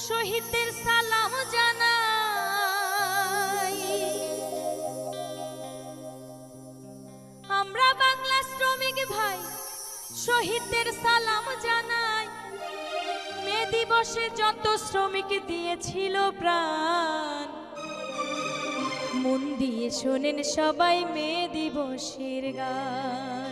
শহীদদের সালাম জানাই। আমরা বাংলা শ্রমিক ভাই শহীদদের সালাম জানাই। মে দিবসে যত শ্রমিক দিয়েছিল প্রাণ, মন দিয়ে শোনেন সবাই মে দিবসের গান।